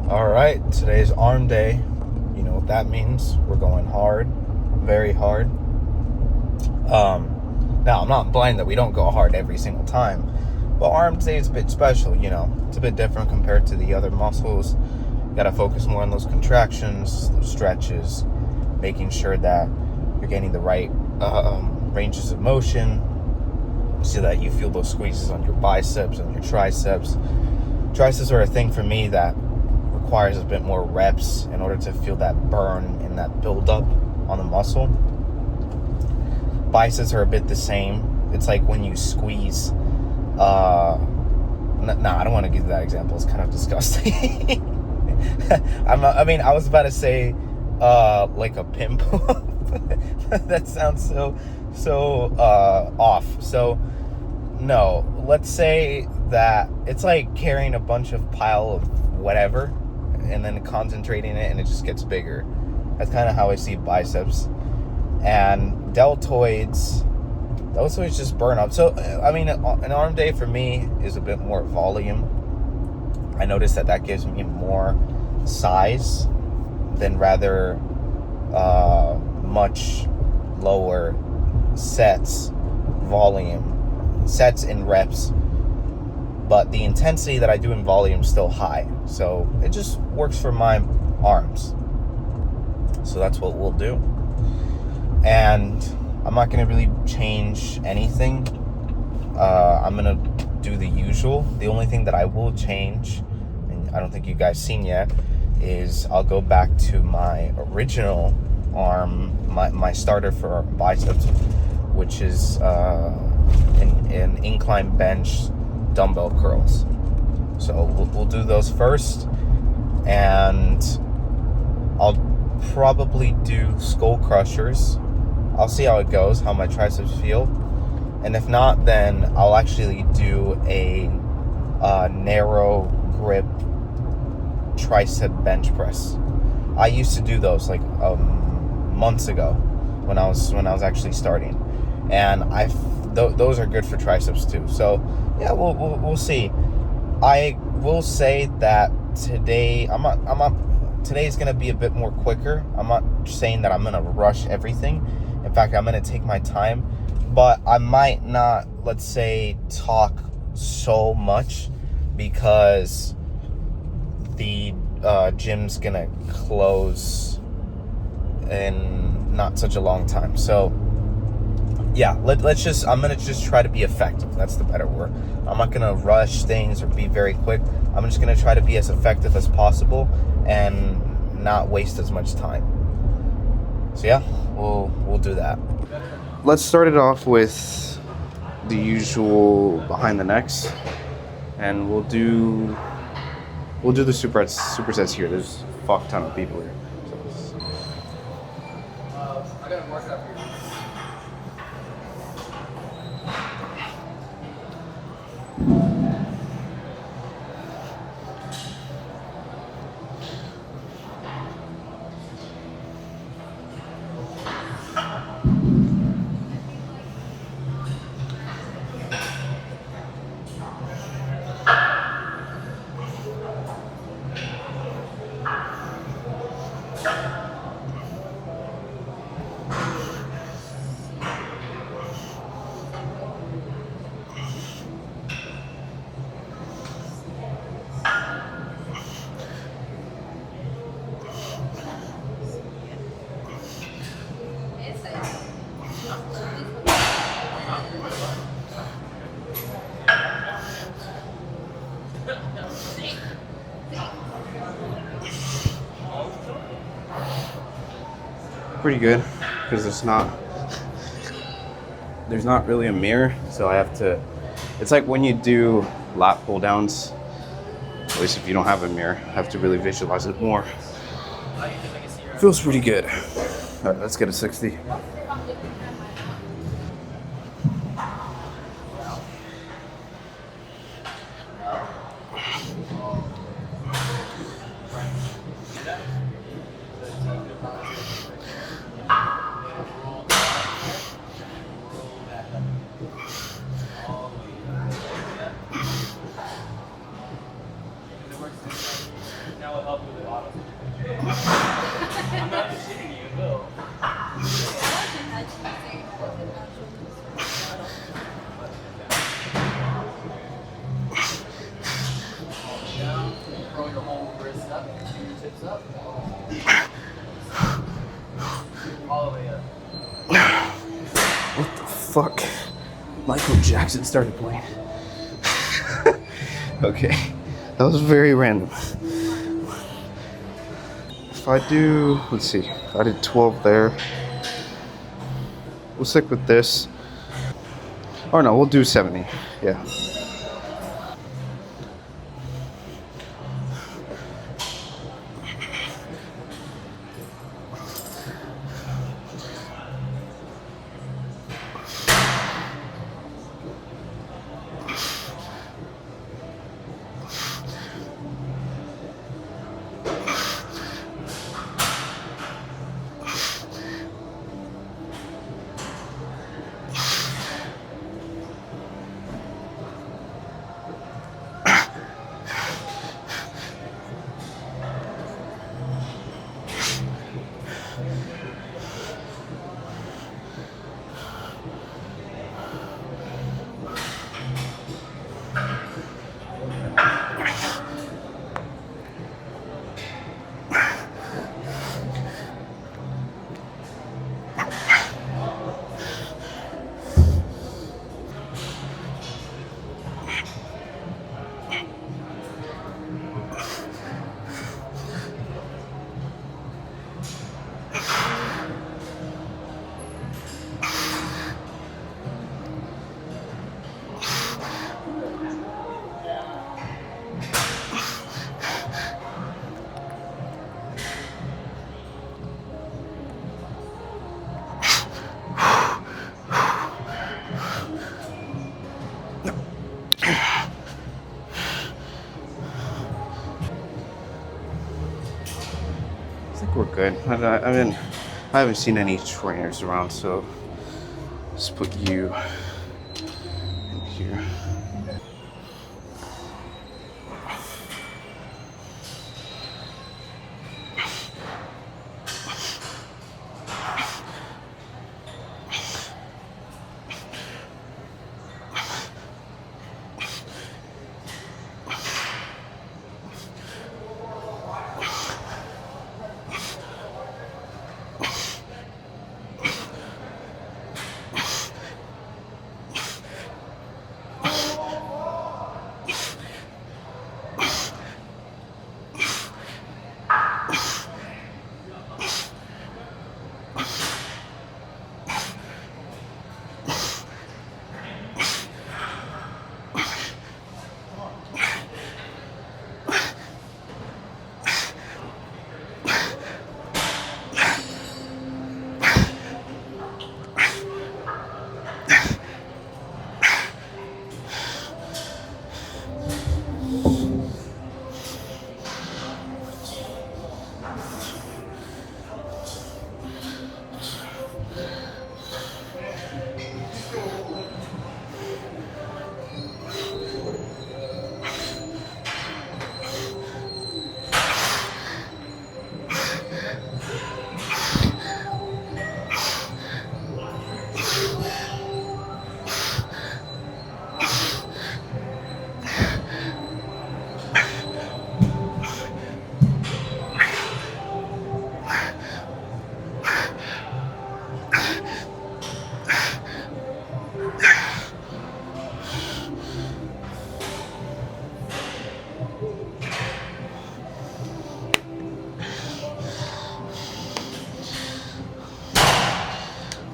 All right, today's arm day. You know what that means. We're going hard, very hard. Now, I'm not implying that we don't go hard every single time, but arm day is a bit special, It's a bit different compared to the other muscles. You gotta focus more on those contractions, those stretches, making sure that you're getting the right ranges of motion so that you feel those squeezes on your biceps, on your triceps. Triceps are a thing for me that requires a bit more reps in order to feel that burn and that buildup on the muscle. Biceps are a bit the same. It's like when you squeeze. I don't want to give that example. It's kind of disgusting. I was about to say like a pimple. That sounds so off. So no, let's say that it's like carrying a bunch of pile of whatever and then concentrating it and it just gets bigger. That's kind of how I see biceps. And deltoids just burn up. So an arm day for me is a bit more volume. I noticed that gives me more size than rather much lower sets in reps, but the intensity that I do in volume is still high, so it just works for my arms. So that's what we'll do, and I'm not going to really change anything. I'm going to do the usual. The only thing that I will change, and I don't think you guys seen yet, is I'll go back to my original arm, my starter for biceps, which is an incline bench dumbbell curls. So we'll do those first, and I'll probably do skull crushers. I'll see how it goes, how my triceps feel, and if not, then I'll actually do a narrow grip tricep bench press. I used to do those like months ago when I was actually starting, and those are good for triceps too. So yeah, we'll see. I will say that today today's gonna be a bit more quicker. I'm not saying that I'm gonna rush everything. In fact, I'm gonna take my time, but I might not, let's say, talk so much because the gym's gonna close in not such a long time. So yeah, I'm gonna just try to be effective. That's the better word. I'm not gonna rush things or be very quick. I'm just gonna try to be as effective as possible and not waste as much time. So yeah, we'll do that. Let's start it off with the usual behind the necks, and we'll do the supersets here. There's a fuck ton of people here. I got a mark up here. Pretty good, because there's not really a mirror, so I have to, it's like when you do lat pull downs, at least if you don't have a mirror, I have to really visualize it more. Feels pretty good. All right, let's get a 60. that will help with the bottom. I'm not just shitting you, it will. Down, throw your whole wrist up, fingertips up. All the way up. What the fuck? Michael Jackson started playing. Okay, that was very random. If I do, let's see, I did 12 there. We'll stick with this. Or no, we'll do 70. Yeah. I think we're good. I haven't seen any trainers around, so let's put you in here.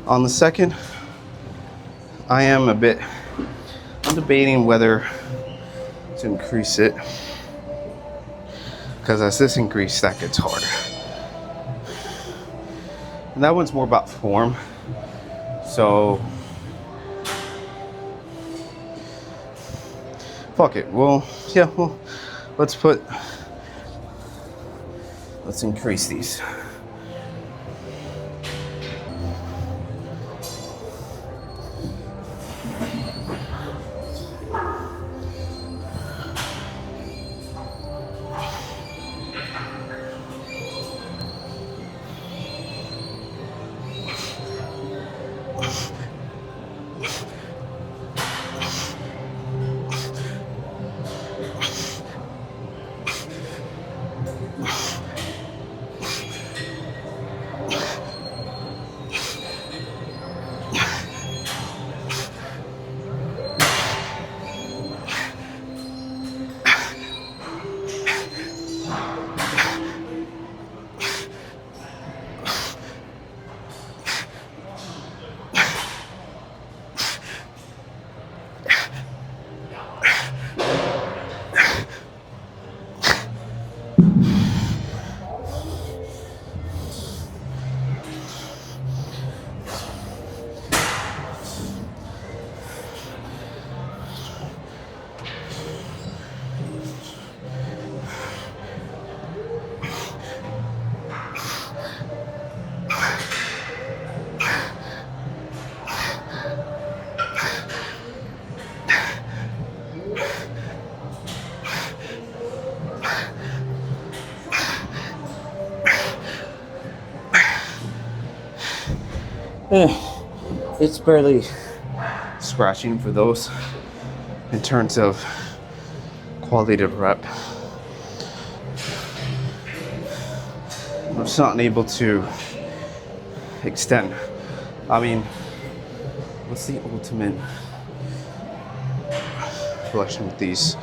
On the second, I'm debating whether to increase it, because as this increase, that gets harder. And that one's more about form. So fuck it. Well, yeah, well, let's increase these. it's barely scratching for those in terms of quality of rep. I'm just not able to extend. I mean, what's the ultimate flexion with these?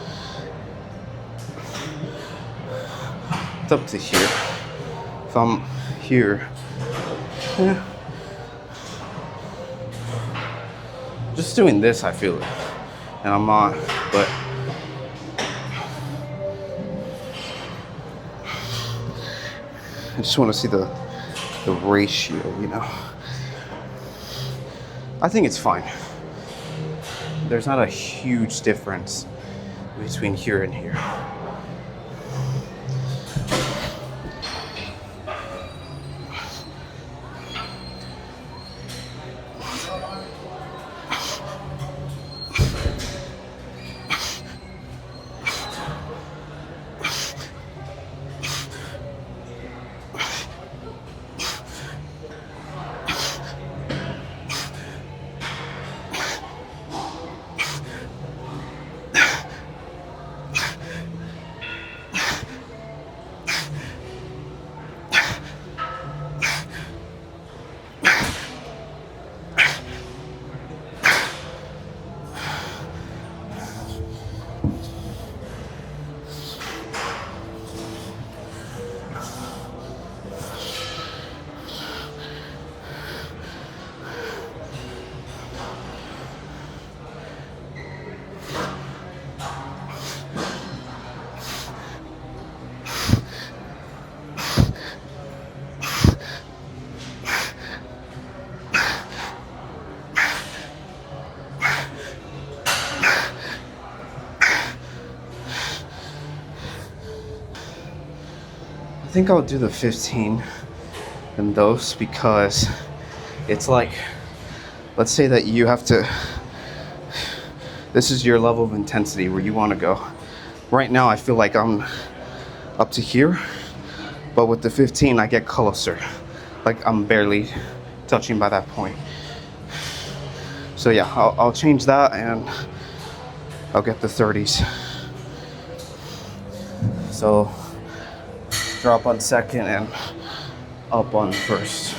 It's up to here. If I'm here, yeah. Just doing this, I feel it, and I'm not. But I just want to see the ratio, you know. I think it's fine. There's not a huge difference between here and here. I think I'll do the 15 in those because it's like, let's say that you have to, this is your level of intensity where you want to go. Right now I feel like I'm up to here, but with the 15 I get closer. Like I'm barely touching by that point. So yeah, I'll change that and I'll get the 30s. So drop on second and up on first.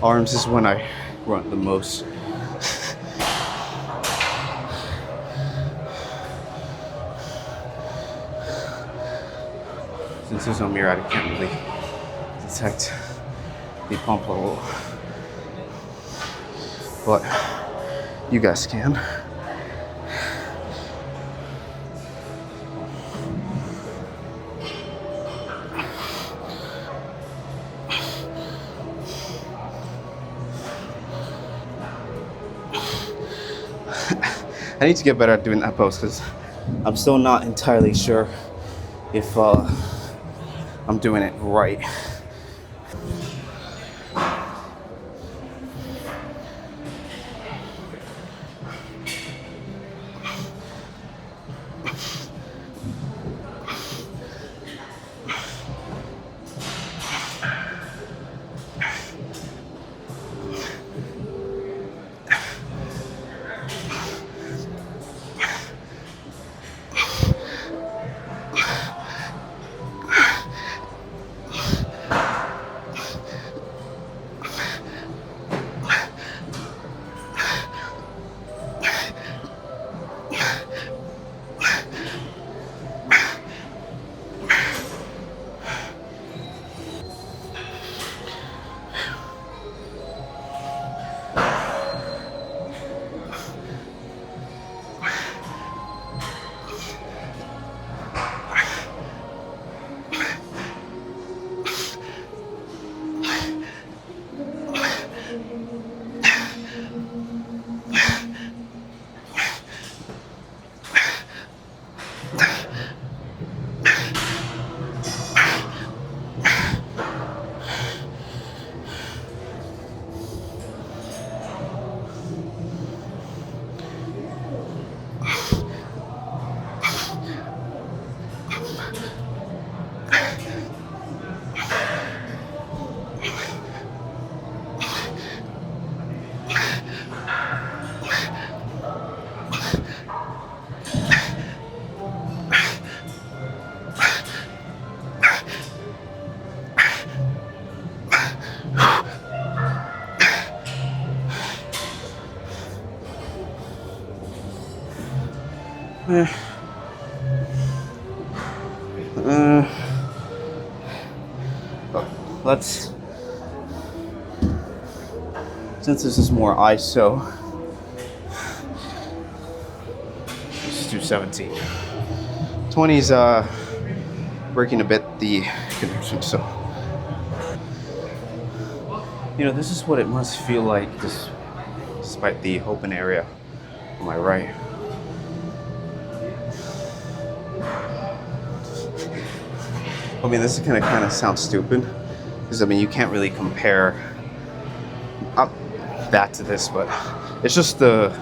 Arms is when I run the most. Since there's no mirror, I can't really detect the pump level, but you guys can. I need to get better at doing that pose because I'm still not entirely sure if I'm doing it right. Let's, since this is more ISO, let's do 17. 20's breaking a bit the connection, so. You know, this is what it must feel like, despite the open area on my right. I mean, this is gonna kind of sound stupid, because I mean, you can't really compare that to this, but it's just the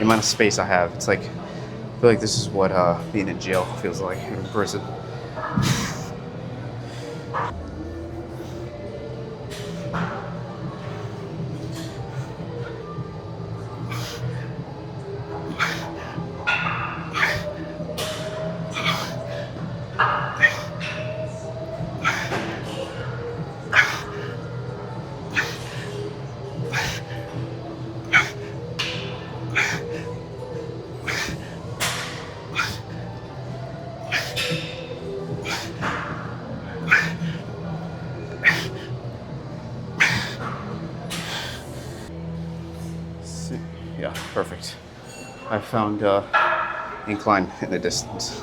amount of space I have. It's like, I feel like this is what being in jail feels like, in prison. Yeah, perfect. I found incline in the distance.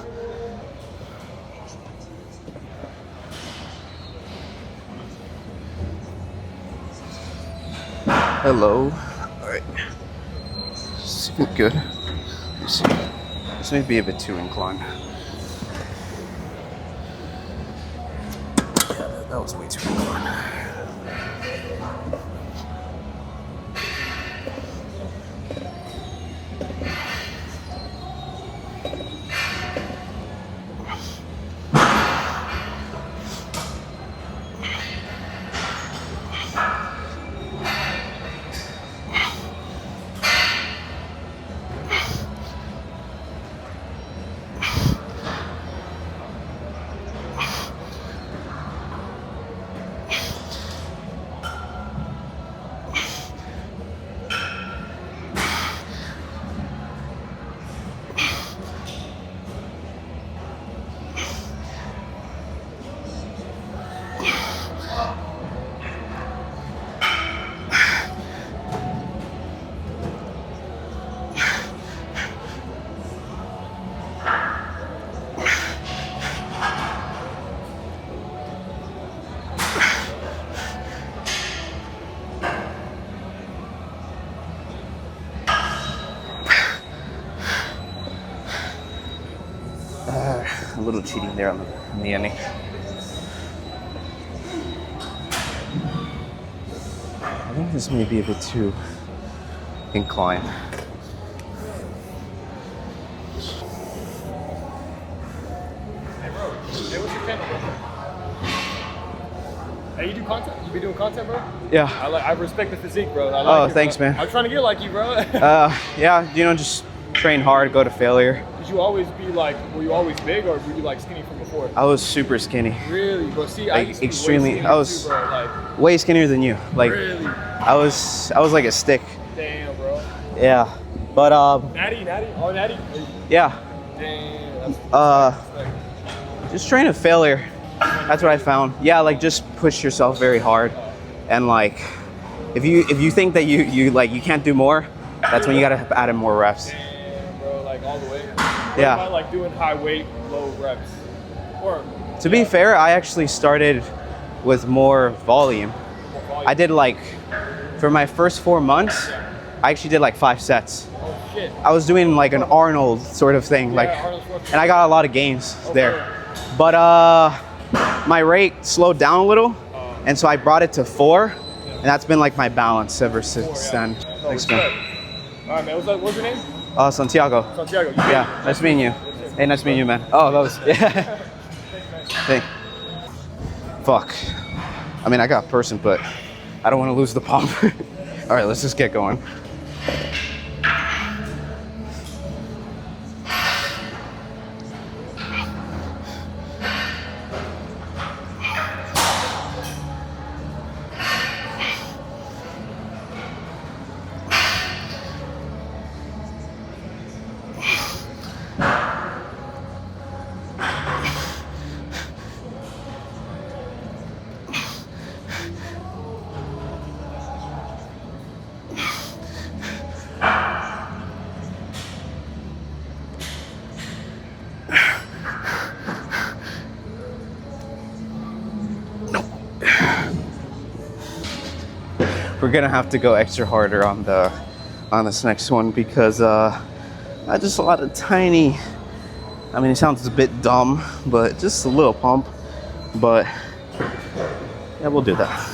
Hello. All right. Seems good. Let's see. This may be a bit too inclined. Yeah, that was way too inclined. A little cheating there on the ending. I think this may be a bit too inclined. Hey, bro. Hey, what's your channel, bro? Hey, you do content? You be doing content, bro? Yeah. I respect the physique, bro. I like Oh, it, thanks, bro. man. I'm trying to get like you, bro. Yeah, you know, just train hard, go to failure. Did you always be like, were you always big or were you like skinny from before? I was super skinny. Really? Bro, see, I Like, used to be extremely- way skinnier I was- too, bro. Like, Way skinnier than you. Like, really? I was like a stick. Damn, bro. Yeah. But Natty? Oh, Natty? yeah. Damn. That's Just train to failure. That's what I found. Yeah, like just push yourself very hard, and like if you think that you can't do more, that's when you gotta add in more reps. damn, bro. Like all the way. Yeah. What about like doing high weight, low reps? Or To be fair, I actually started with more volume. more volume? I did like, for my first 4 months, I actually did like 5 sets. Oh shit. I was doing like an Arnold sort of thing, like, Arnold Schwarzenegger. and I got a lot of gains Oh, there. for But my rate slowed down a little, and so I brought it to 4, and that's been like my balance ever since yeah. then. No, Thanks, respect. man. All right, man. What's your name? Santiago. Santiago. You Yeah, nice meeting you. Hey, nice meeting you, man. Oh, that was, yeah. Hey. Fuck. I mean, I got a person, but I don't want to lose the pump. All right, let's just get going. we're gonna have to go extra harder on this next one because I just a lot of tiny. I mean, it sounds a bit dumb, but just a little pump. But yeah, we'll do that.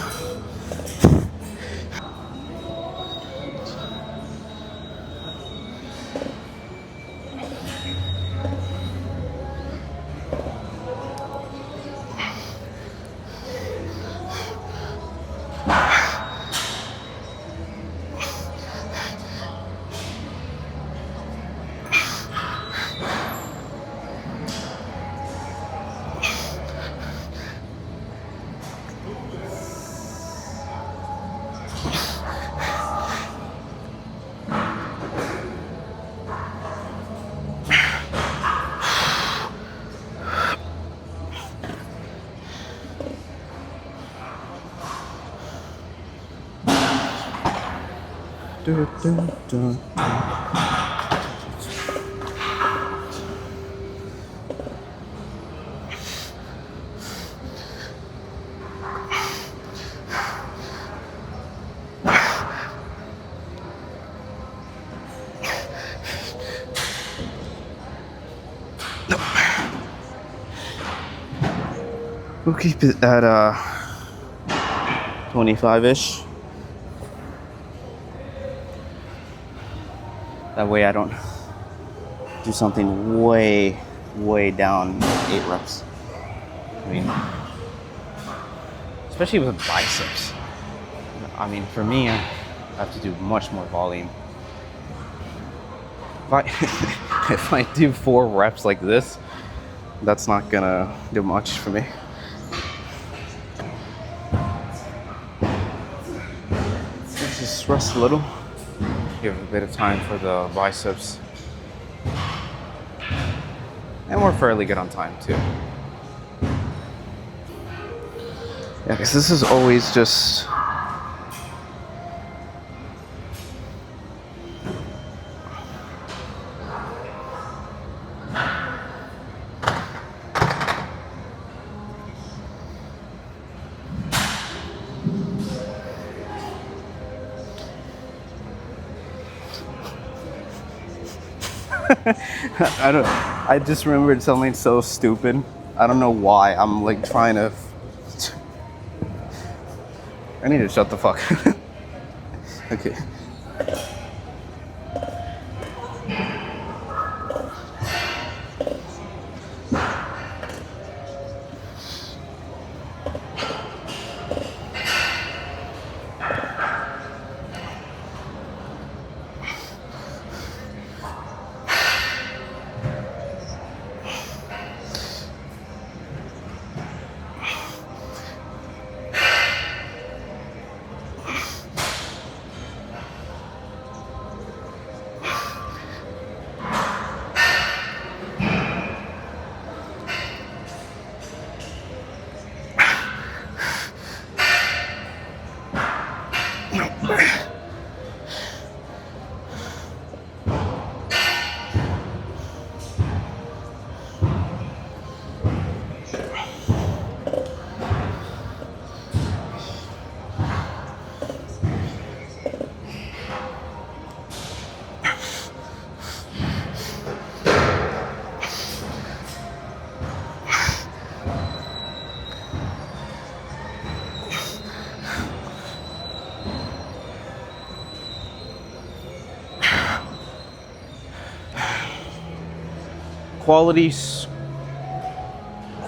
We'll keep it at 25-ish. That way I don't do something way down 8 reps. I mean, especially with biceps. I mean, for me, I have to do much more volume. If I do 4 reps like this, that's not gonna do much for me. Let's just rest a little. Give a bit of time for the biceps. And we're fairly good on time too. Yeah, because this is always just I just remembered something so stupid. I don't know why. I'm like trying to. I need to shut the fuck. Okay.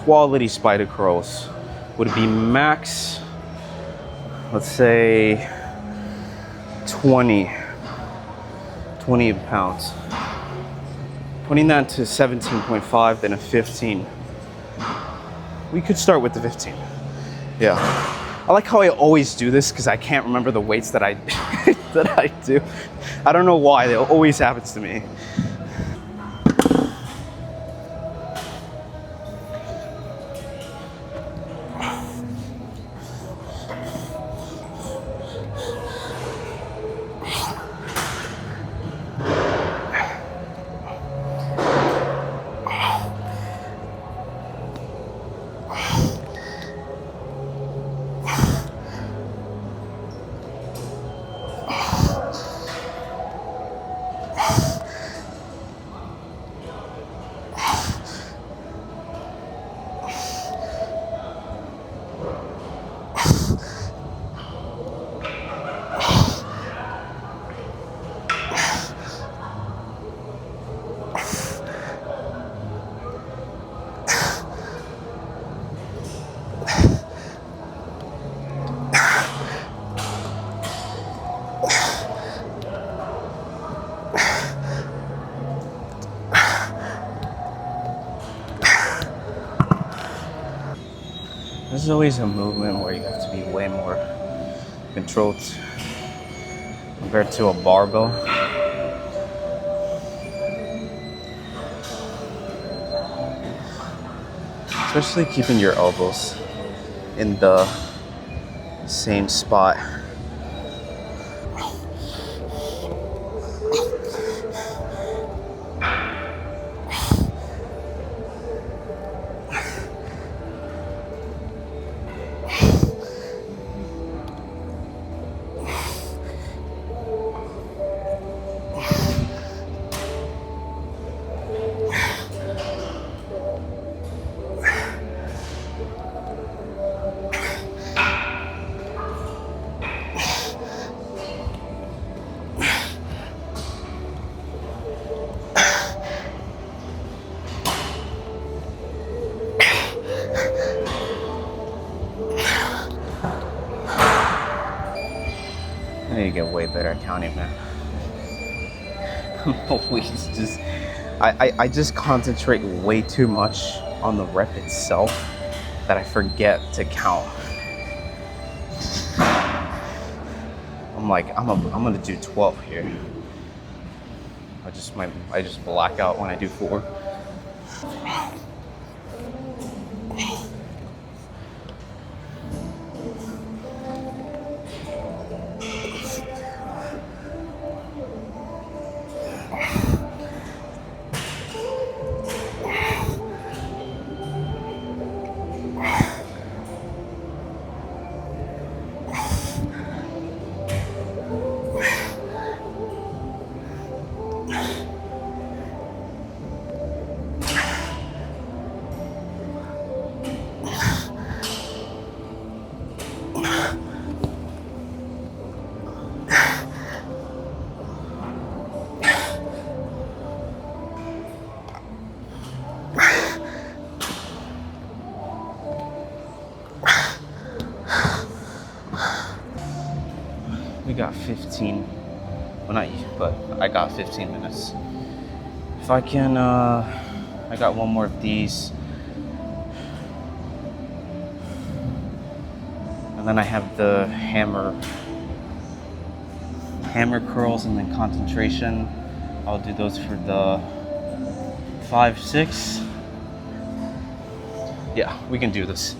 Quality spider curls would be max, let's say 20 pounds. Putting that to 17.5, then a 15. We could start with the 15. Yeah. I like how I always do this because I can't remember the weights that I that I do. I don't know why, it always happens to me. There's always a movement where you have to be way more controlled compared to a barbell. Especially keeping your elbows in the same spot. I need to get way better at counting, man. I'm always just, I just concentrate way too much on the rep itself that I forget to count. I'm like, I'm gonna do 12 here. I just black out when I do 4. We got 15, well not you, but I got 15 minutes. If I can, I got one more of these. And then I have the hammer curls and then concentration. I'll do those for the 5, 6. Yeah, we can do this.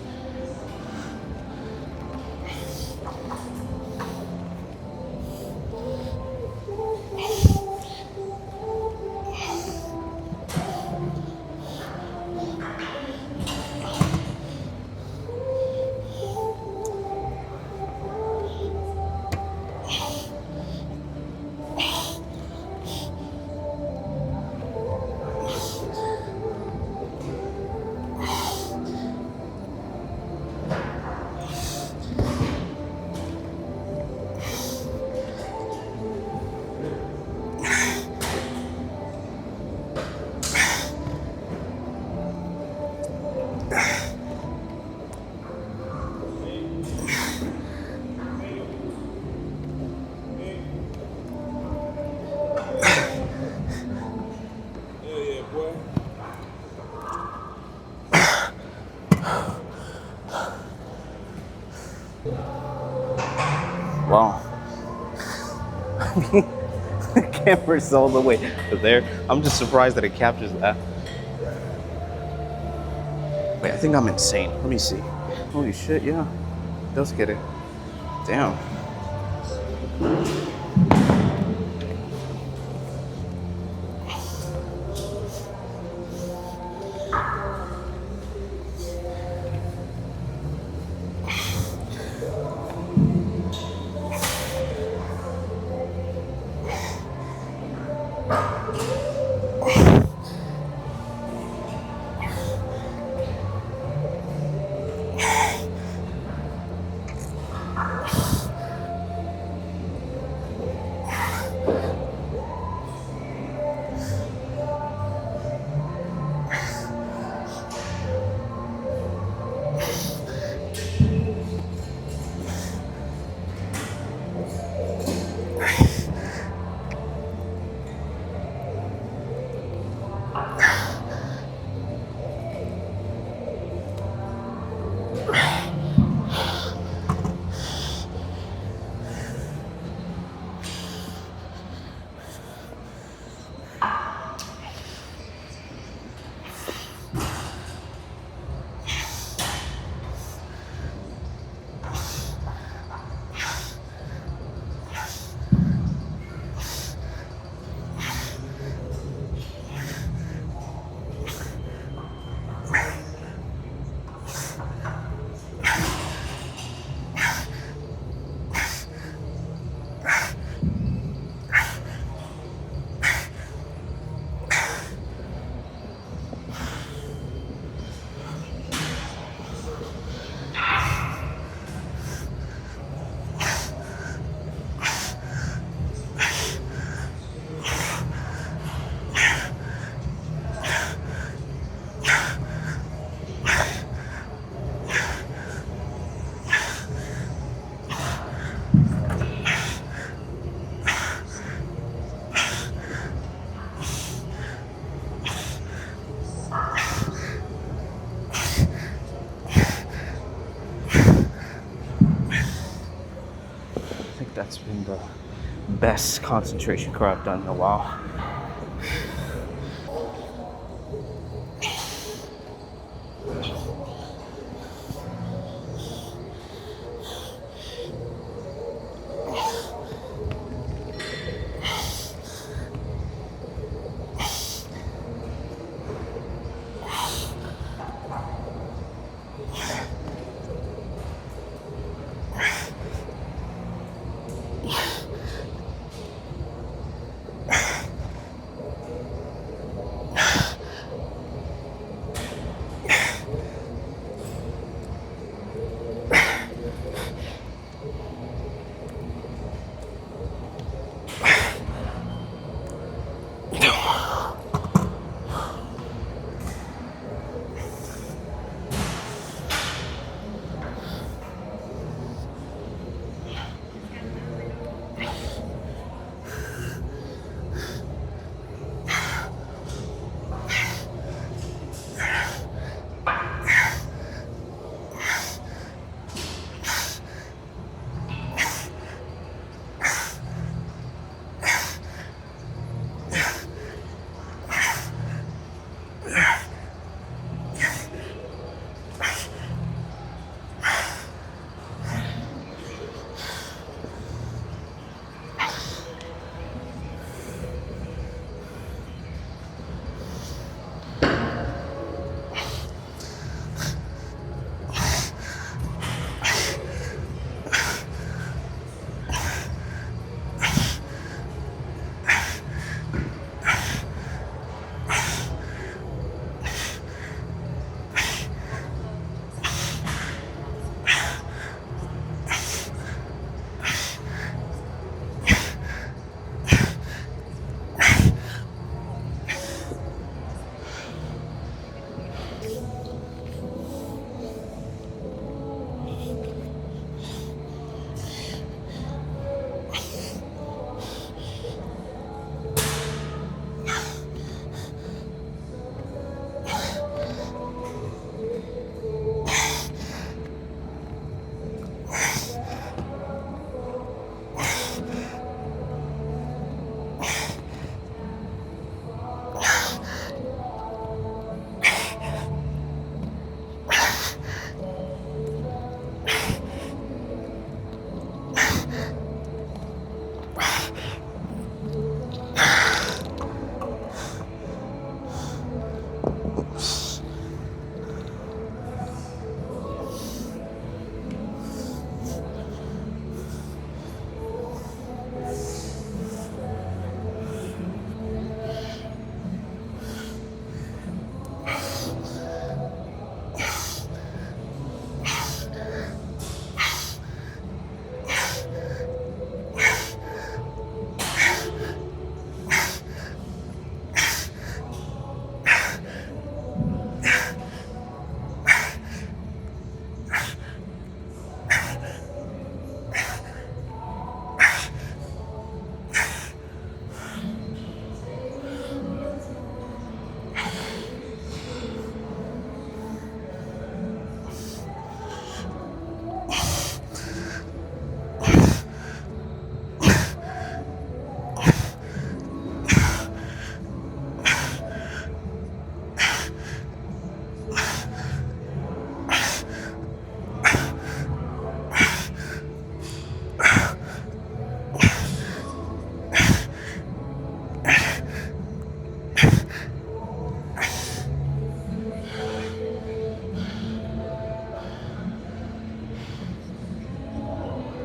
Wow. The camera's all the way there. I'm just surprised that it captures that. Wait, I think I'm insane. Let me see. Holy shit, yeah. It does get it. Damn. best concentration curl I've done in a while.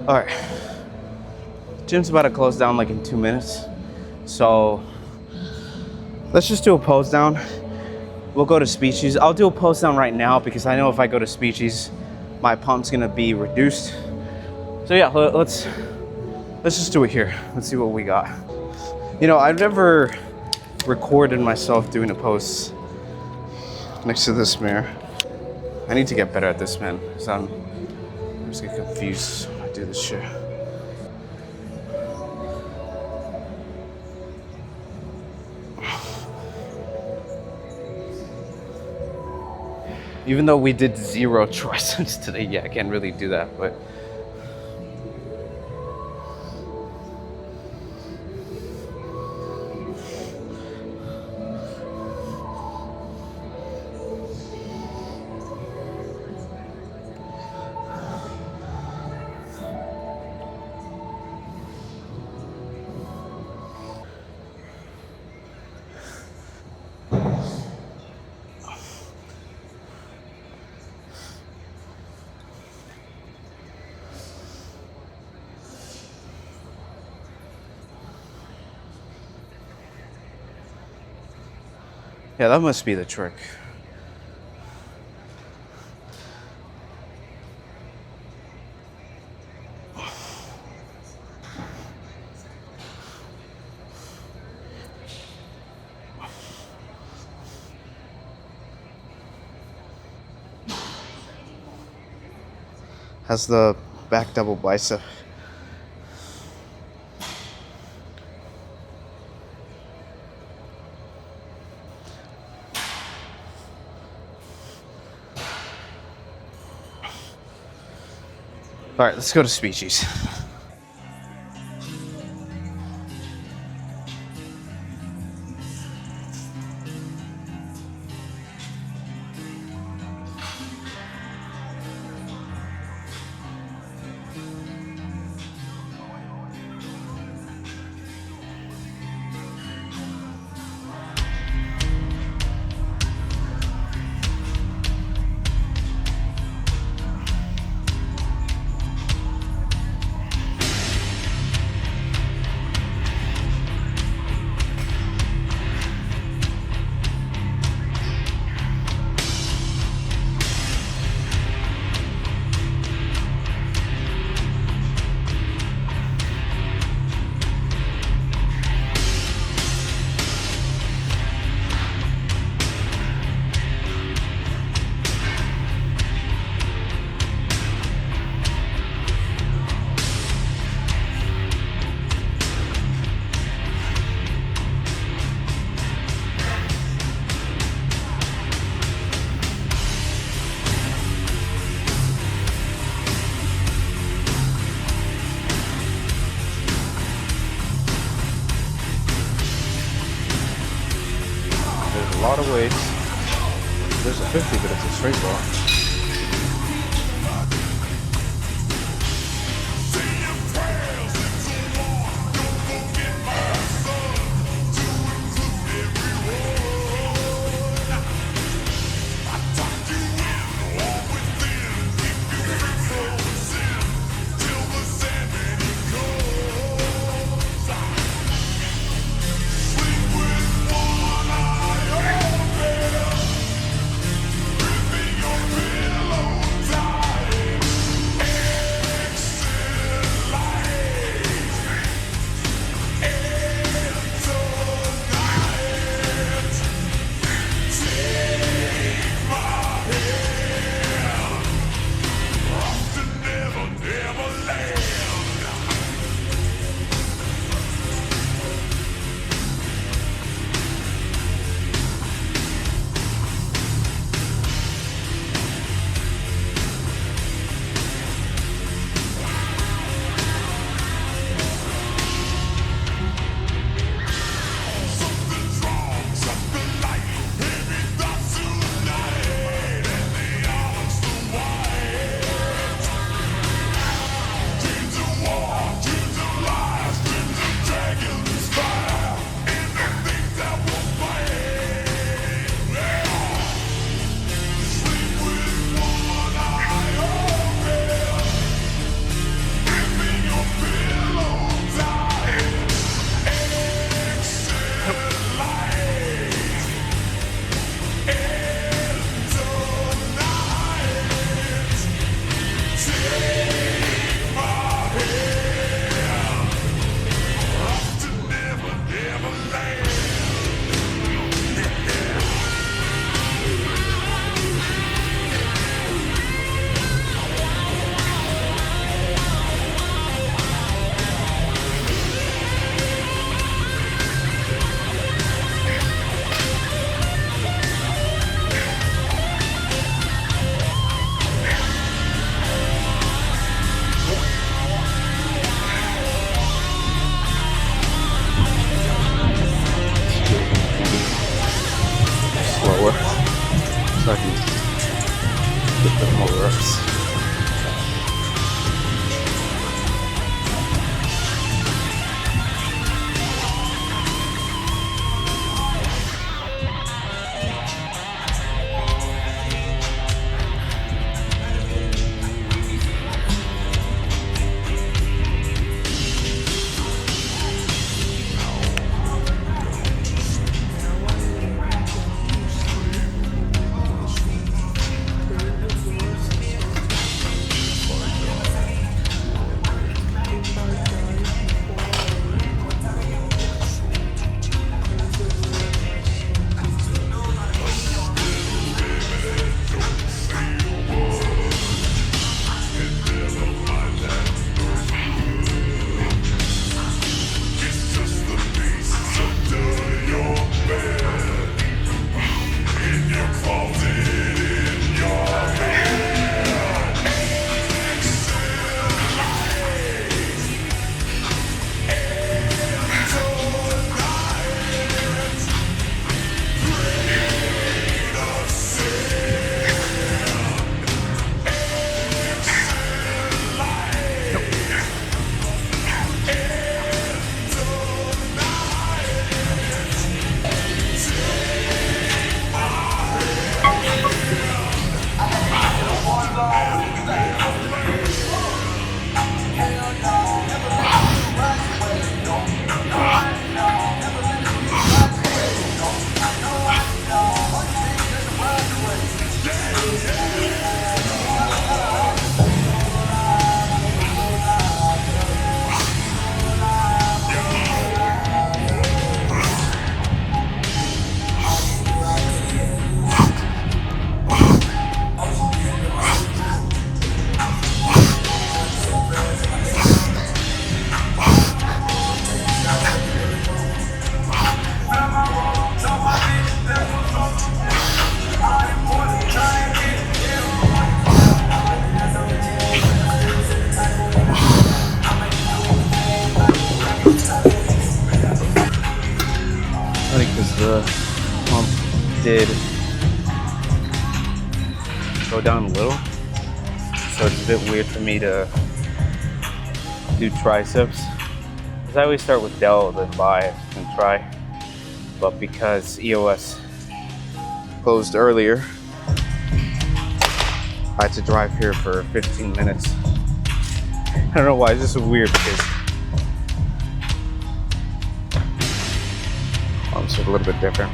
All right, gym's about to close down like in 2 minutes. So let's just do a pose down. We'll go to species. I'll do a pose down right now because I know if I go to species, my pump's gonna be reduced. So yeah, let's just do it here. Let's see what we got. You know, I've never recorded myself doing a pose next to this mirror. I need to get better at this, man, because I just get confused when I do this shit. Even though we did 0 triceps today, yeah, I can't really do that, but Yeah, that must be the trick. Has the back double bicep. All right, let's go to species. There's a lot of weights. There's a 50, but it's a straight bar. Slower, so I can get the more reps. did go down a little, so it's a bit weird for me to do triceps. Because I always start with delt, then biceps, and tri. But because EOS closed earlier, I had to drive here for 15 minutes. I don't know why, it's just weird because it's a little bit different.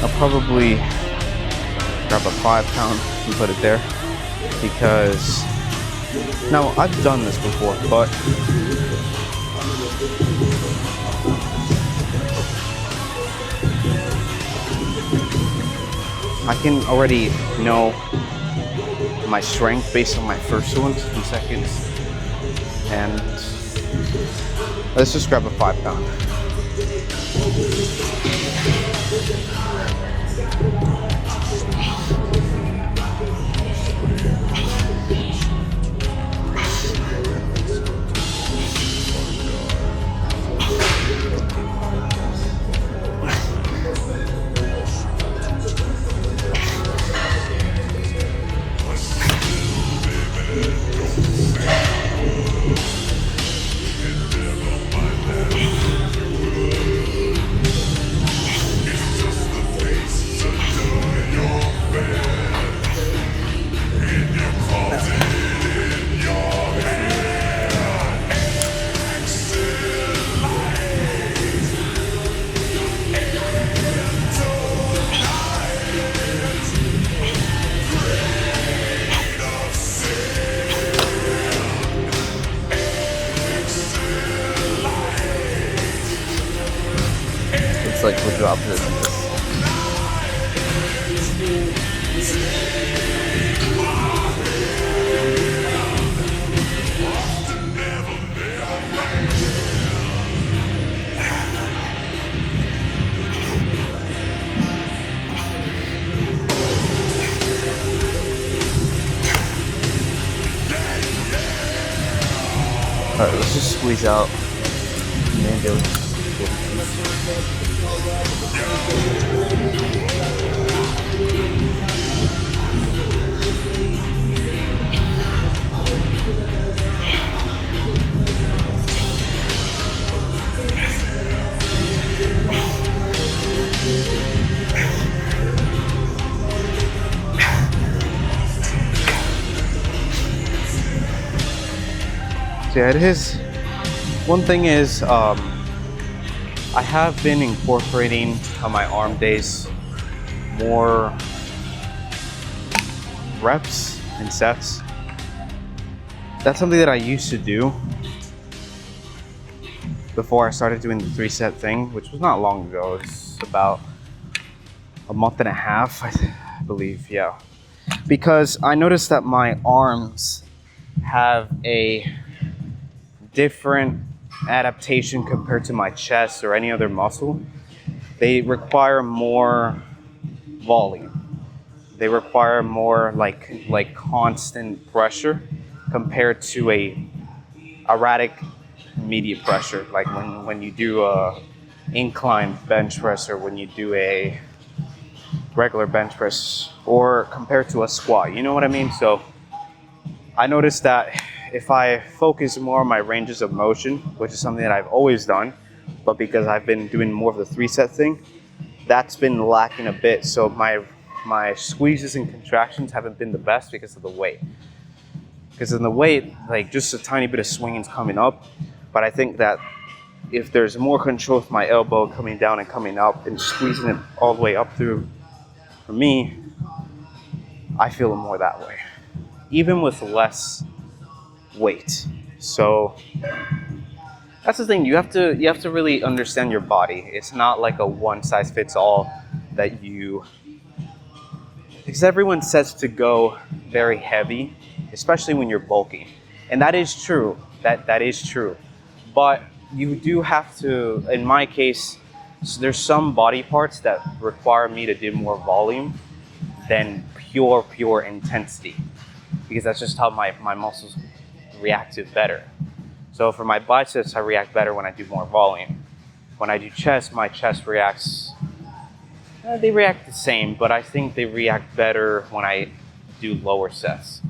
I'll probably grab a 5 pound and put it there because now I've done this before, but I can already know my strength based on my first ones and seconds, and let's just grab a 5 pound. It's like the opposite of this. Alright, let's just squeeze out. Man, there was 42. Yeah, it is. One thing is, I have been incorporating on my arm days more reps and sets. That's something that I used to do before I started doing the 3-set thing, which was not long ago. It's about a month and a half, I believe, yeah. Because I noticed that my arms have a different adaptation compared to my chest or any other muscle. They require more volume. They require more like constant pressure compared to a erratic immediate pressure, like when you do a incline bench press or when you do a regular bench press, or compared to a squat, you know what I mean? So I noticed that if I focus more on my ranges of motion, which is something that I've always done, but because I've been doing more of the 3-set thing, that's been lacking a bit. So my squeezes and contractions haven't been the best because of the weight. Because in the weight, like just a tiny bit of swinging is coming up, but I think that if there's more control with my elbow coming down and coming up and squeezing it all the way up through, for me, I feel it more that way, even with less weight. So that's the thing, you have to really understand your body. It's not like a one size fits all that you, because everyone says to go very heavy, especially when you're bulky, and that is true, that is true, but you do have to, in my case, there's some body parts that require me to do more volume than pure intensity, because that's just how my muscles react to better. So for my biceps, I react better when I do more volume. When I do chest, my chest reacts, they react the same, but I think they react better when I do lower sets.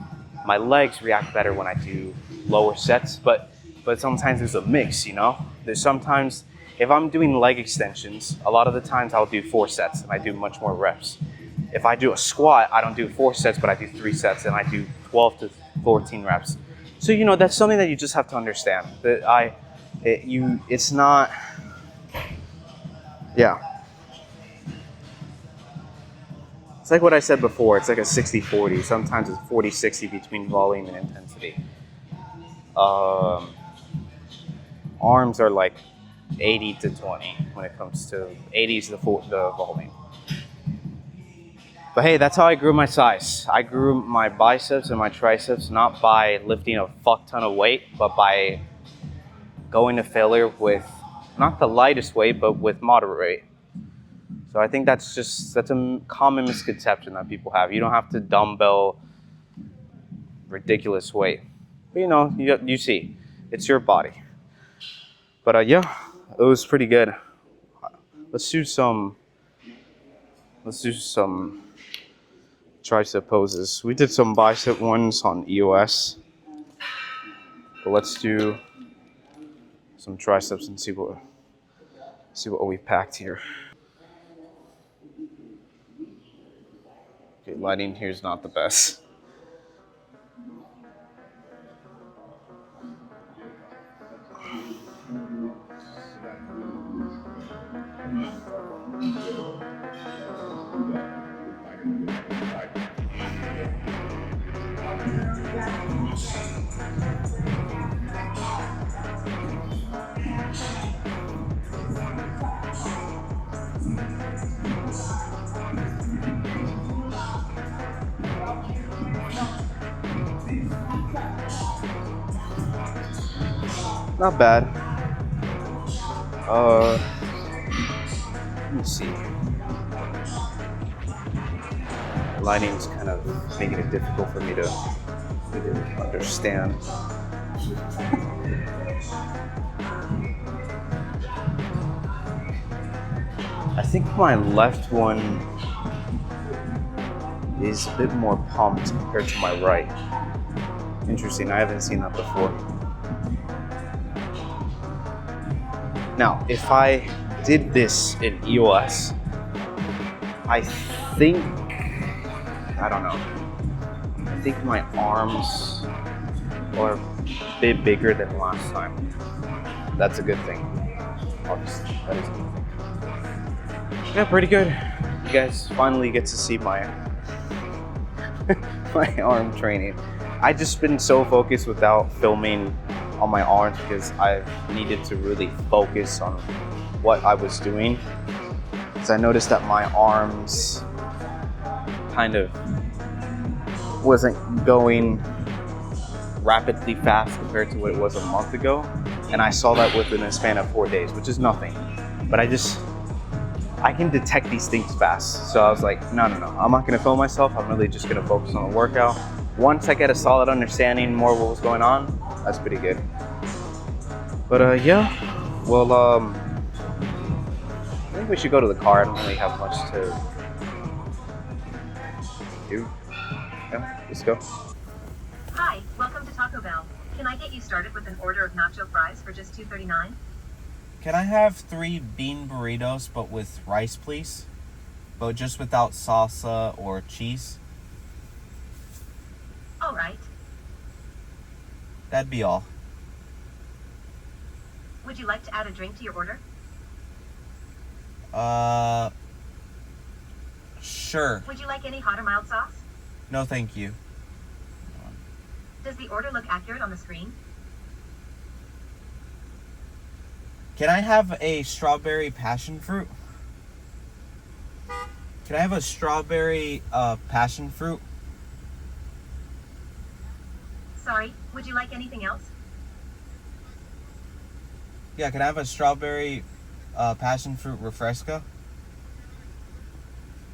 My legs react better when I do lower sets, but sometimes there's a mix, you know? There's sometimes, if I'm doing leg extensions, a lot of the times I'll do 4 sets and I do much more reps. If I do a squat, I don't do 4 sets, but I do 3 sets and I do 12 to 14 reps. So, you know, that's something that you just have to understand. That it's not, yeah. It's like what I said before, it's like a 60-40. Sometimes it's 40-60 between volume and intensity. Arms are like 80-20 when it comes to 80 is the volume. But hey, that's how I grew my size. I grew my biceps and my triceps not by lifting a fuck ton of weight, but by going to failure with not the lightest weight, but with moderate weight. So I think that's a common misconception that people have. You don't have to dumbbell ridiculous weight. But you know, you see, it's your body. But yeah, it was pretty good. Let's do some tricep poses. We did some bicep ones on EOS, but let's do some triceps and see what we packed here. Okay, lighting here is not the best. Not bad. Let me see. Lighting's kind of making it difficult for me to understand. I think my left one is a bit more pumped compared to my right. Interesting, I haven't seen that before. Now, if I did this in EOS, I think, I don't know, I think my arms are a bit bigger than last time. That's a good thing, obviously, that is a good thing. Yeah, pretty good. You guys finally get to see my my arm training. I just been so focused without filming on my arms because I needed to really focus on what I was doing. Because I noticed that my arms kind of wasn't going rapidly fast compared to what it was a month ago. And I saw that within a span of 4 days, which is nothing. But I can detect these things fast. So I was like, no, I'm not gonna film myself. I'm really just gonna focus on the workout. Once I get a solid understanding more of what was going on, that's pretty good. But yeah, well, I think we should go to the car. I don't really have much to do. Yeah, let's go. Hi, welcome to Taco Bell. Can I get you started with an order of nacho fries for just $2.39? Can I have 3 bean burritos, but with rice, please? But just without salsa or cheese? All right. That'd be all. Would you like to add a drink to your order? Sure. Would you like any hot or mild sauce? No, thank you. Does the order look accurate on the screen? Can I have a strawberry passion fruit? Can I have a strawberry passion fruit? Sorry, would you like anything else? Yeah, can I have a strawberry passion fruit refresca?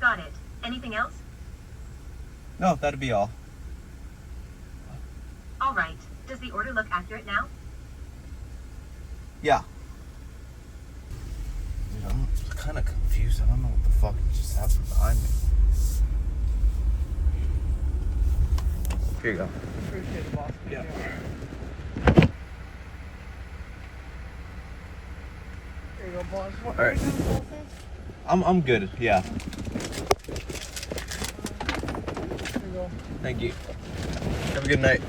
Got it. Anything else? No, that'd be all. All right. Does the order look accurate now? Yeah. Dude, I'm kind of confused. I don't know what the fuck just happened behind me. Here you go. Appreciate it, boss. Yeah. There you go, boss. All right. I'm good. Yeah. There you go. Thank you. Have a good night.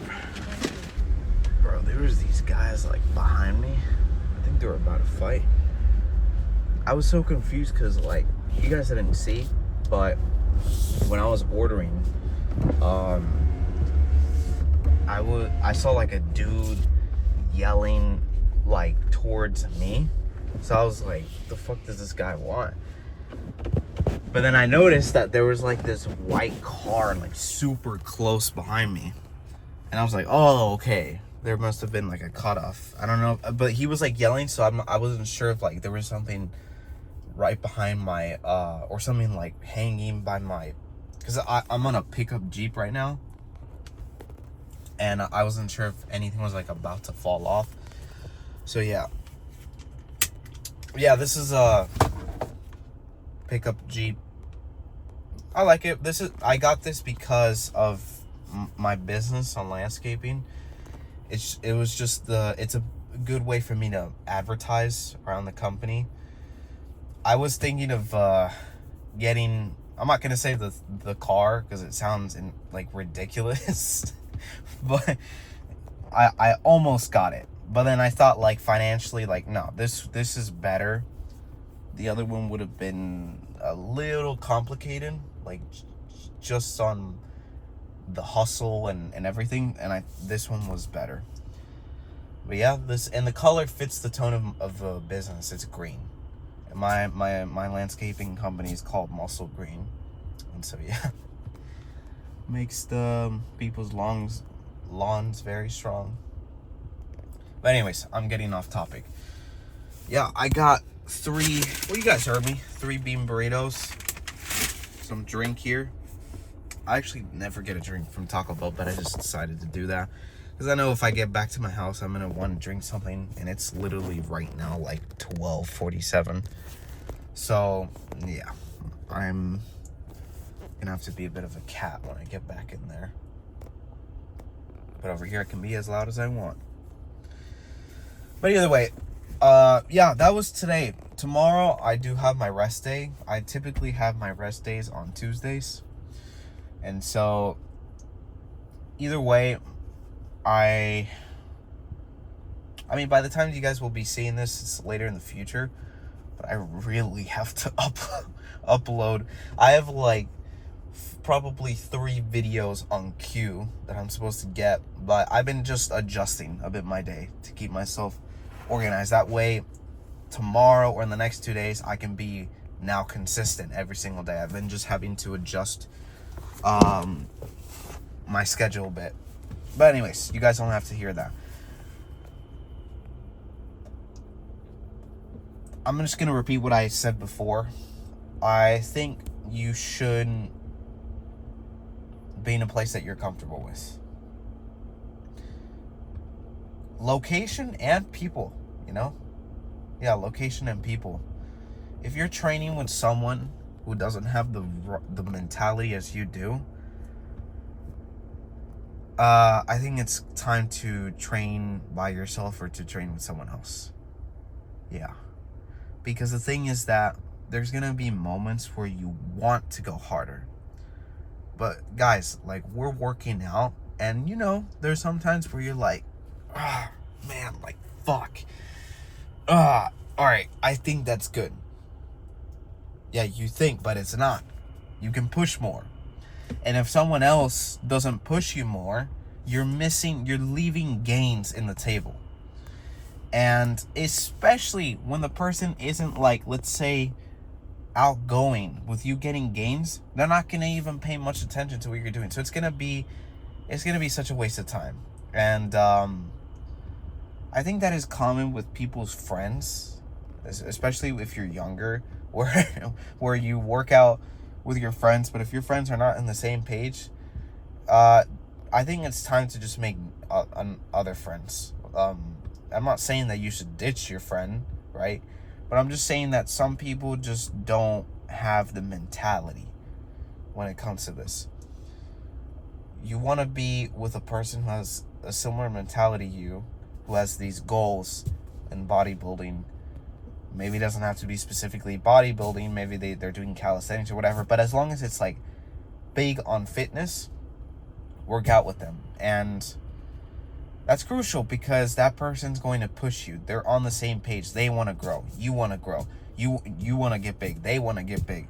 Bro, there was these guys like behind me. I think they were about to fight. I was so confused because like you guys didn't see, but when I was ordering, I saw like a dude yelling like towards me. So I was like, the fuck does this guy want? But then I noticed that there was like this white car like super close behind me. And I was like, oh, okay. There must have been like a cutoff. I don't know. But he was like yelling, so I wasn't sure if like there was something right behind my, or something like hanging by my, because I'm on a pickup Jeep right now. And I wasn't sure if anything was like about to fall off. So yeah. Yeah, this is a pickup Jeep. I like it. I got this because of my business on landscaping. It's a good way for me to advertise around the company. I was thinking of getting, I'm not gonna say the car because it sounds like ridiculous, but I almost got it. But then I thought like financially, like no, this is better. The other one would have been a little complicated, like just on the hustle and everything, and this one was better. But yeah, and the color fits the tone of the business. It's green. And my landscaping company is called Muscle Green, and so yeah, makes the people's lawns very strong. But anyways, I'm getting off topic. Yeah, I got 3, well, you guys heard me, 3 bean burritos, some drink here. I actually never get a drink from Taco Bell, but I just decided to do that because I know if I get back to my house, I'm gonna want to drink something, and it's literally right now like 12:47. So yeah, I'm gonna have to be a bit of a cat when I get back in there. But over here, I can be as loud as I want. But either way, yeah, that was today. Tomorrow, I do have my rest day. I typically have my rest days on Tuesdays. And so, either way, I mean, by the time you guys will be seeing this, it's later in the future. But I really have to upload. I have like probably 3 videos on queue that I'm supposed to get. But I've been just adjusting a bit my day to keep myself organized. That way, tomorrow or in the next 2 days, I can be now consistent every single day. I've been just having to adjust my schedule a bit. But anyways, you guys don't have to hear that. I'm just gonna repeat what I said before. I think you should be in a place that you're comfortable with. Location and people, you know? Yeah, location and people. If you're training with someone who doesn't have the mentality as you do, I think it's time to train by yourself or to train with someone else. Yeah. Because the thing is that there's going to be moments where you want to go harder. But guys, like, we're working out, and you know, there's sometimes where you're like, ah, man, like, fuck. All right, I think that's good. Yeah, you think, but it's not. You can push more. And if someone else doesn't push you more, you're leaving gains in the table. And especially when the person isn't, like, let's say, outgoing with you getting gains, they're not going to even pay much attention to what you're doing. So it's going to be such a waste of time. And I think that is common with people's friends, especially if you're younger, where you work out with your friends, but if your friends are not on the same page, I think it's time to just make other friends. I'm not saying that you should ditch your friend, right? But I'm just saying that some people just don't have the mentality when it comes to this. You want to be with a person who has a similar mentality to you, who has these goals in bodybuilding. Maybe it doesn't have to be specifically bodybuilding. Maybe they're doing calisthenics or whatever. But as long as it's like big on fitness, work out with them. And that's crucial because that person's going to push you. They're on the same page. They want to grow. You want to grow. You want to get big. They want to get big.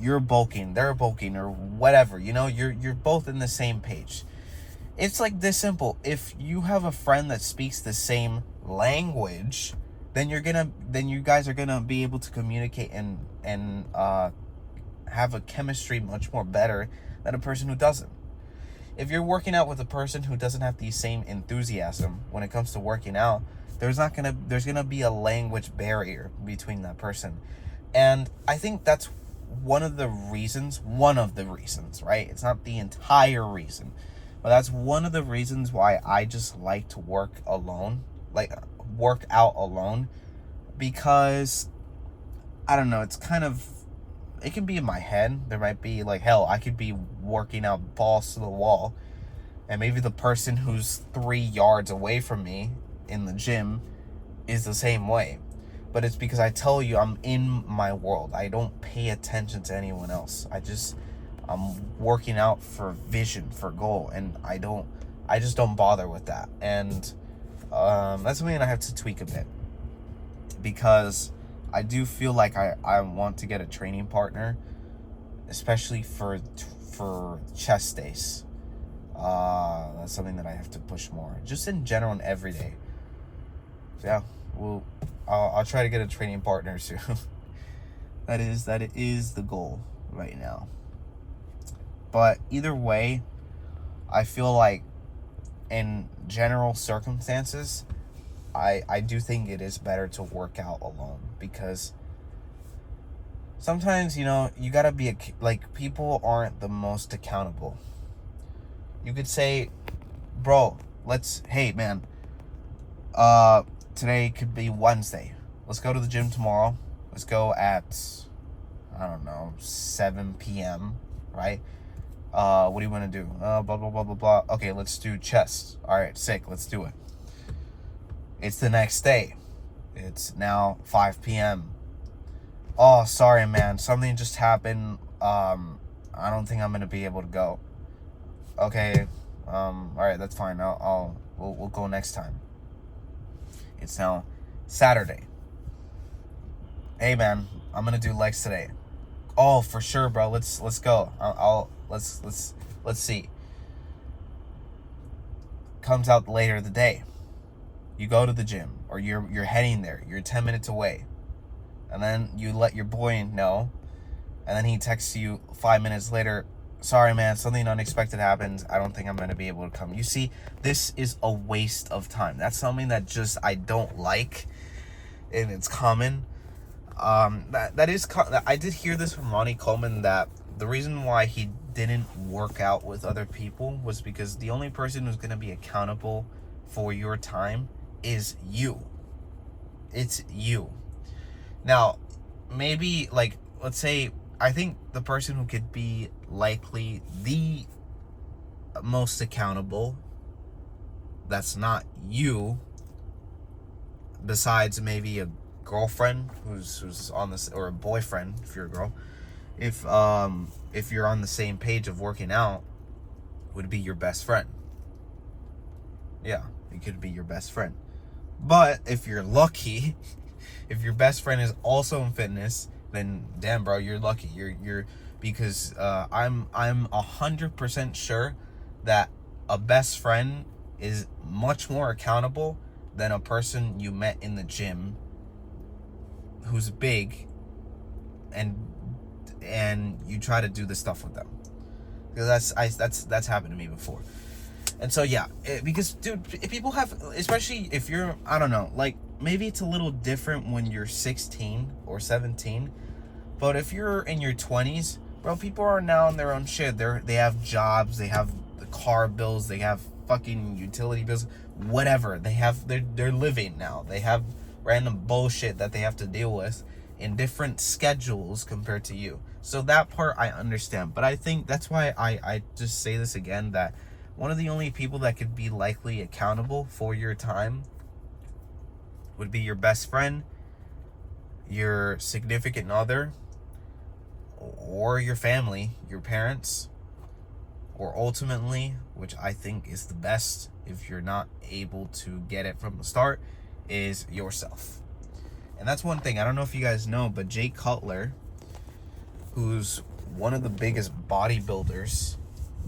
You're bulking. They're bulking or whatever. You know, you're both in the same page. It's like this simple. If you have a friend that speaks the same language, then you guys are gonna be able to communicate and have a chemistry much more better than a person who doesn't. If you're working out with a person who doesn't have the same enthusiasm when it comes to working out, there's gonna be a language barrier between that person. And I think that's one of the reasons, right? It's not the entire reason, but that's one of the reasons why I just like to work out alone, because I don't know, it can be in my head. There might be like, hell, I could be working out balls to the wall, and maybe the person who's 3 yards away from me in the gym is the same way. But it's because I tell you, I'm in my world. I don't pay attention to anyone else. I'm working out for vision, for goal, and I just don't bother with that. And that's something that I have to tweak a bit, because I do feel like I want to get a training partner, especially for chest days. That's something that I have to push more, just in general and every day. So yeah, I'll try to get a training partner soon. That is the goal right now. But either way, I feel like in general circumstances, I do think it is better to work out alone, because sometimes, you know, you gotta be like, people aren't the most accountable. You could say, bro, hey man, today could be Wednesday. Let's go to the gym tomorrow. Let's go at, I don't know, 7 p.m., right? What do you want to do? Blah, blah, blah, blah, blah. Okay, let's do chest. All right, sick. Let's do it. It's the next day. It's now 5 p.m. Oh, sorry, man. Something just happened. I don't think I'm going to be able to go. Okay. All right, that's fine. We'll go next time. It's now Saturday. Hey, man, I'm going to do legs today. Oh, for sure, bro. Let's go. Let's see. Comes out later the day. You go to the gym, or you're heading there. You're 10 minutes away. And then you let your boy know, and then he texts you 5 minutes later, sorry man, something unexpected happened. I don't think I'm going to be able to come. You see, this is a waste of time. That's something that just I don't like, and it's common. I did hear this from Ronnie Coleman, that the reason why he didn't work out with other people was because the only person who's going to be accountable for your time is you. It's you. Now, maybe, like, let's say, I think the person who could be likely the most accountable, that's not you, besides maybe a girlfriend who's on this, or a boyfriend if you're a girl, if you're on the same page of working out, would be your best friend. Yeah, it could be your best friend. But if you're lucky, if your best friend is also in fitness, then damn, bro, you're lucky. You're because I'm 100% sure that a best friend is much more accountable than a person you met in the gym who's big, and you try to do the stuff with them. Because that's happened to me before. And so yeah, because dude, people have, especially if you're, I don't know, like, maybe it's a little different when you're 16 or 17, but if you're in your 20s, bro, people are now on their own shit. They have jobs, they have the car bills, they have fucking utility bills, whatever. They're living now. They have random bullshit that they have to deal with in different schedules compared to you. So that part I understand, but I think that's why I just say this again, that one of the only people that could be likely accountable for your time would be your best friend, your significant other, or your family, your parents, or ultimately, which I think is the best if you're not able to get it from the start, is yourself. And that's one thing, I don't know if you guys know, but Jay Cutler, who's one of the biggest bodybuilders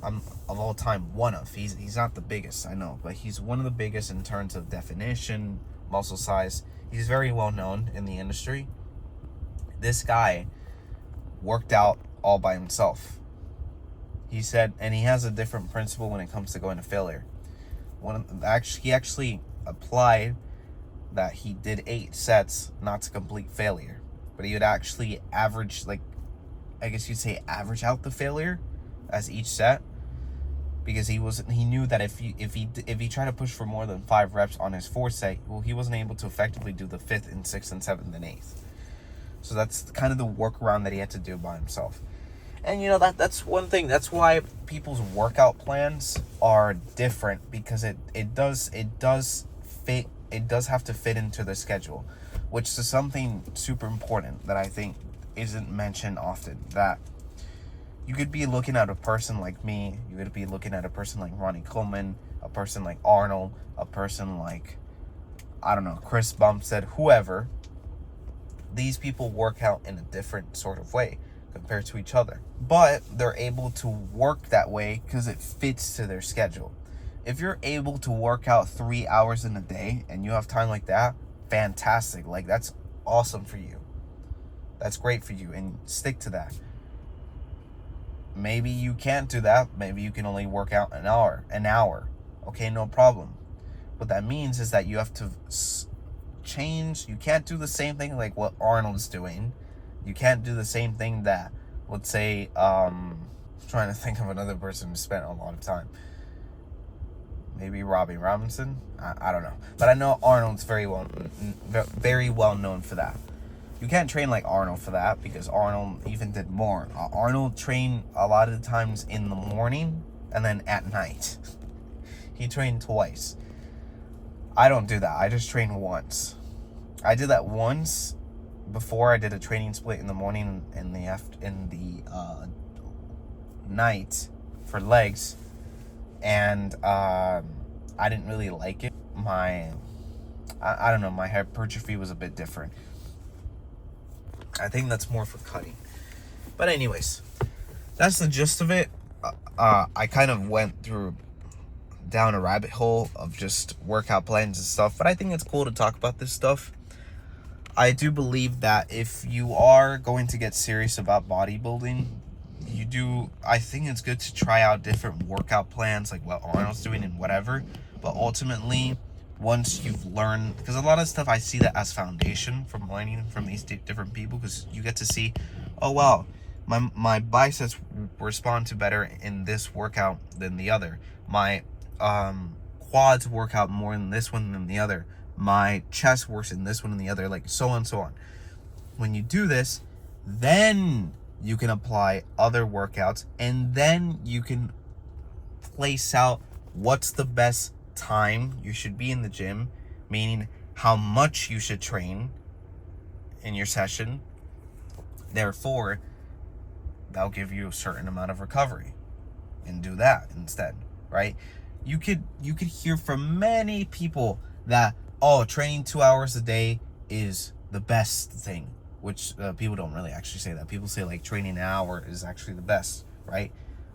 of all time, he's not the biggest, I know, but he's one of the biggest in terms of definition, muscle size. He's very well known in the industry. This guy worked out all by himself. He said, and he has a different principle when it comes to going to failure. He actually applied that he did 8 sets not to complete failure, but he would actually average, like, I guess you'd say average out the failure as each set, because he knew that if he tried to push for more than 5 reps on his 4th set, well, he wasn't able to effectively do the 5th and 6th and 7th and 8th. So that's kind of the workaround that he had to do by himself. And you know, that's one thing. That's why people's workout plans are different, because it does have to fit into the schedule, which is something super important that I think isn't mentioned often. That you could be looking at a person like me, you could be looking at a person like Ronnie Coleman, a person like Arnold, a person like, I don't know, Chris Bumstead, whoever. These people work out in a different sort of way compared to each other, but they're able to work that way because it fits to their schedule. If you're able to work out 3 hours in a day and you have time like that, fantastic. Like, that's awesome for you. That's great for you, and stick to that. Maybe you can't do that. Maybe you can only work out an hour. Okay, no problem. what that means is that you have to change. You can't do the same thing like what Arnold's doing. You can't do the same thing that, let's say, trying to think of another person who spent a lot of time. Maybe Robbie Robinson. I don't know, but I know Arnold's very well known for that. You can't train like Arnold for that because Arnold even did more. Arnold trained a lot of the times in the morning and then at night. He trained twice. I don't do that. I just train once. I did that once before I did a training split in the morning and in the night for legs, and I didn't really like it. I don't know, my hypertrophy was a bit different. I think that's more for cutting. But anyways, that's the gist of it. I kind of went down a rabbit hole of just workout plans and stuff, but I think it's cool to talk about this stuff. I do believe that if you are going to get serious about bodybuilding, I think it's good to try out different workout plans like what Arnold's doing and whatever, but ultimately once you've learned, because a lot of stuff I see that as foundation from learning from these different people, because you get to see, oh wow, my biceps respond to better in this workout than the other, my quads work out more in this one than the other, my chest works in this one and the other, like so on and so on. When you do this, then you can apply other workouts, and then you can place out what's the best time you should be in the gym, meaning how much you should train in your session. Therefore, that'll give you a certain amount of recovery, and do that instead, right? You could hear from many people that, oh, training 2 hours a day is the best thing, which people don't really actually say that. People say like training an hour is actually the best, right?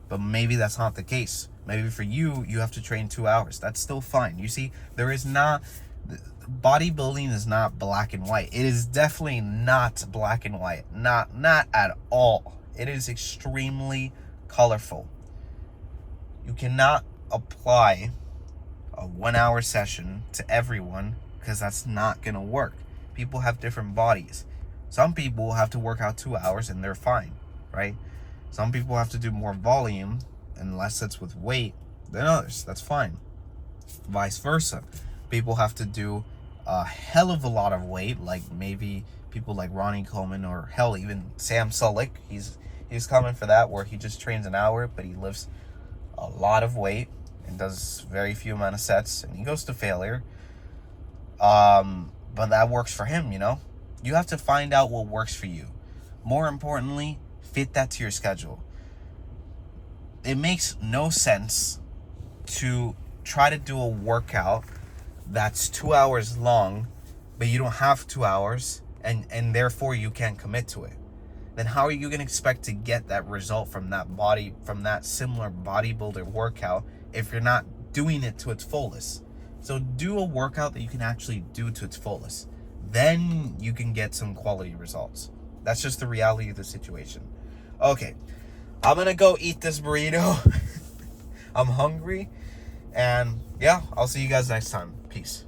But maybe that's not the case. Maybe for you, you have to train 2 hours. That's still fine. You see, bodybuilding is not black and white. It is definitely not black and white. Not at all. It is extremely colorful. You cannot apply a 1 hour session to everyone because that's not gonna work. People have different bodies. Some people have to work out 2 hours and they're fine, right? Some people have to do more volume, unless it's with weight, than others. That's fine. Vice versa. People have to do a hell of a lot of weight, like maybe people like Ronnie Coleman, or hell, even Sam Sulek. He's coming for that, where he just trains an hour, but he lifts a lot of weight and does very few amount of sets, and he goes to failure. But that works for him, you know? You have to find out what works for you. More importantly, fit that to your schedule. It makes no sense to try to do a workout that's 2 hours long, but you don't have 2 hours, and therefore you can't commit to it. Then how are you going to expect to get that result from that similar bodybuilder workout if you're not doing it to its fullest? So do a workout that you can actually do to its fullest. Then you can get some quality results. That's just the reality of the situation. Okay, I'm gonna go eat this burrito. I'm hungry. And yeah, I'll see you guys next time. Peace.